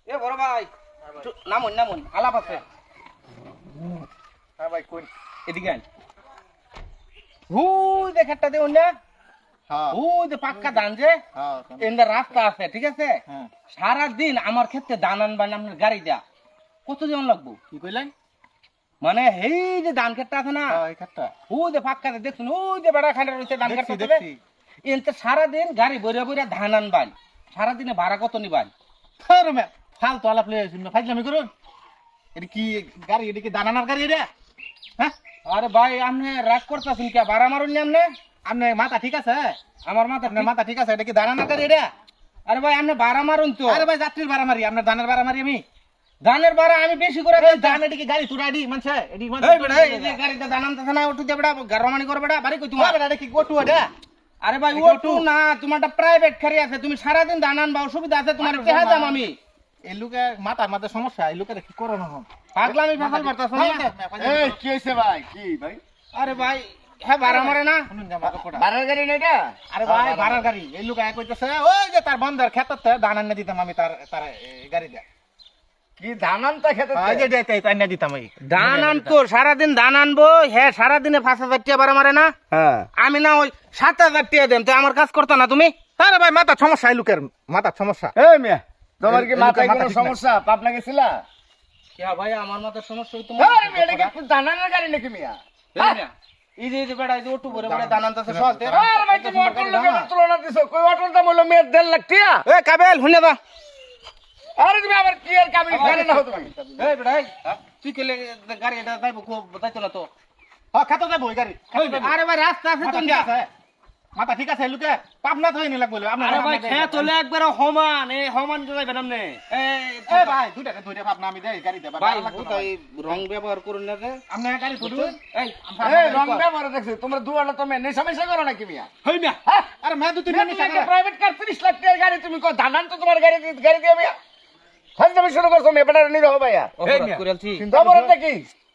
এ বড় ভাই নামুন নামুন আলাপ আছে। হ্যাঁ ভাই কোন এদিকে আন। হুই যে খেটটা দেউন না, হ্যাঁ হুই যে পাক্কা ধান যে হ্যাঁ এন্ডা রাস্তা আছে, ঠিক আছে? হ্যাঁ সারা দিন আমার ক্ষেত্রে ধান আনবেন আপনার গাড়ি দেয়া কত জন লাগবো? কি কইলেন? মানে এই যে ধান ক্ষেতটা আছে না, হ্যাঁ এই খাটটা হুই যে পাক্কা দেখুন, ওই যে বেড়া খান্ডা রয়েছে ধান দেখছি ক্ষেতটা, দেখছি। এনতে সারাদিন গাড়ি বইরা বইরা ধান আনবান, সারাদিনে ভাড়া কত নিবান? আরে মে ফালতু আলাপ লই আইছিস না, ফাইজলামি করুন। এটা কি গাড়ি, এটা কি দানানার গাড়ি এটা? হ্যাঁ আরে ভাই আপনি রাগ করতেছেন কে? ভাড়া মারুন নি আপনি? আপনি মাথা ঠিক আছে? আমার মাথা আপনার মাথা ঠিক আছে? এটা কি দানানার গাড়ি এটা? আরে ভাই আপনি ভাড়া মারুন তো। আরে ভাই যাত্রীর ভাড়া মারি, আপনার দানের ভাড়া মারি আমি। ধানের ভাড়া আমি বেশি করে এই দেই। দান এটা কি গাড়ি তুই আইডি মানছে? এডি মানছে? এই বেটা এই যে গাড়িতে ধান আনতেছে না, ওটু দে বেটা, গারমানি করে বেটা, বাড়ি কই তোমার তোমার? এটা কি গোটু এটা? আরে ভাই এটা ওটু না, তোমার একটা প্রাইভেট গাড়ি আছে, তুমি সারাদিন ধান আনবা, অসুবিধা আছে তোমার? আরে টেহা বাবা। দাম আমি এই লোকে মাথার মধ্যে সমস্যা, এই লোকের কি করো না হন? পাগলামি ফাসাল পারতাছ না? এই কি হইছে ভাই? কি ভাই? আরে ভাই হ্যাঁ ভাড়া মারে না? শুনুন যে আমার কথাটা। বাড়ার গাড়ি না এটা? আরে ভাই ভাড়ার গাড়ি, এই লোক এক কইতেছে ওই যে তার বন্ধের ক্ষেততে ধান এনে দিতাম আমি, তার তার এই গাড়ি দিয়ে। কি ধান আনতা খেতে? এই যে দেই এনে দিতাম এই ধান আনতো, সারাদিন ধান আনবো, হ্যাঁ সারাদিনে 5,000 টাকা ভাড়া মারে না? হ্যাঁ। আমি না ওই 7,000 টাকা দেন, তো আমার কাজ করতো না তুমি? আরে ভাই মাথা সমস্যা, এই লোকের মাথা সমস্যা। এই মিয়া, তোমার কি এই মাথায় লোকের মাথা কোনো ঠিক নাই। সমস্যা? পাবনা গেছিলা? হ্যাঁ ভাই আমার মাথার সমস্যা হইতো। আরে মিয়া, এটা কি ধান আনার গাড়ি নাকি মিয়া? এই যে বেড়া এই যে ওটু ভরে ভরে ধান আনতেছে সহজে। আরে ভাই, তুমি অটোর লোকে তুলনা দিছো। কই অটোর দাম হলো মেয়ের 1.5 লাখ টাকা? এ কাবেল শুনে দা। আরে তুমি আবার কি এর কাবিল গাড়ি না হতো তুমি? এই বেড়া এই, তুই কেলে গাড়ি এটা যাইব খুব যাইতো না তো? হ্যাঁ খেতে যাবো এই গাড়ি, খেতে যাবো। আরে ভাই রাস্তা আছে মাথা তো ঠিক আছে? মাথা ঠিক আছে? এই লোকে পাবনা তো এনে লাগবে আপনার। আরে ভাই খেত হলে একবার সমান, এই সমান যাইবেন আপনি। এই ভাই দুইটাকে দুইটা পাবনা আমি দেই গাড়ি দেবা। ভাই ওই রং ব্যবহার করুন না রে। আপনি গাড়ি তুলুন। এই এই রং ব্যবহার দেখছি তোমরা দুয়ালা তুমি নেশা মেশা করো নাকি মিয়া? হই না। হ্যাঁ? আরে মে দুই তিন তুমি একটা প্রাইভেট কার 30 লাখ টাকার গাড়ি তুমি কো ধান আনতো তোমার গাড়ি দিয়ে মিয়া? ফাজলামি শুরু করছো মেয়ে বেটার নিরহ ভাইয়া। অপরাধ করেছি। খবরটা কি?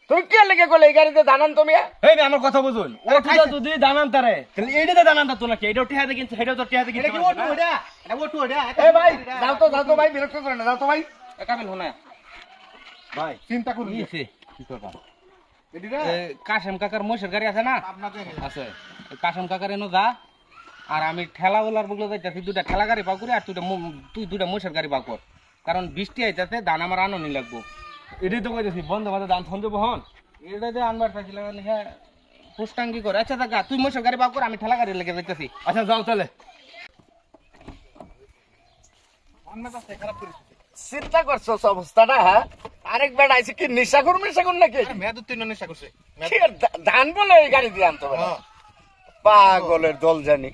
তুমি কি লেগে কইলে এই গাড়িতে ধান আনতো মিয়া? এই বে আমার কথা বুঝুন, ওটা যদি দানান তারে তাহলে এইটাতে দানান তো নাকি? এটা টিহাতে কিনছে, সেটাও তো টিহাতে এটা কি কিনছে। ওটু ওটা? এটা ওটু ওটা? এ ভাই যাও তো ভাই, বিরক্ত করে না, যাও তো ভাই। এ কাবেল শুনে। ভাই চিন্তা করুন। কি হইছে? এডি রে কাশেম কাকার মহিষের গাড়ি আছে না? পাবনা দেন। আছে। কাশেম কাকার এনো যা, আর আমি ঠেলা ওলার বগলে যাইতাছি, দুইটা ঠেলা গাড়ি পাও করে, আর তুই দুইটা মহিষের গাড়ি পাও কর, কারণ বৃষ্টি আইতাছে, ধান আমার আননি লাগবো। এটাই তো কইতেছি, বন্ধ বান্ধব দান ফোন দেবো হন। এটা যে আনবার চাইছিলাম, হ্যাঁ পুষ্টাঙ্গি করে। আচ্ছা দেখা, তুই মহিষের গাড়ি পাও কর, আমি ঠেলা গাড়ি লেগে যাইতাছি। আচ্ছা যাও তাহলে। চিন্তা করছো অবস্থাটা? হ্যাঁ, আরেক বেটা আইছে কি নেশা করুন নাকি? আরে মে দুই তিন নেশা করছে। কি আর ধান বলে এই গাড়ি দিয়ে আনতো বেটা? হ্যাঁ। পাগলের দল জানি।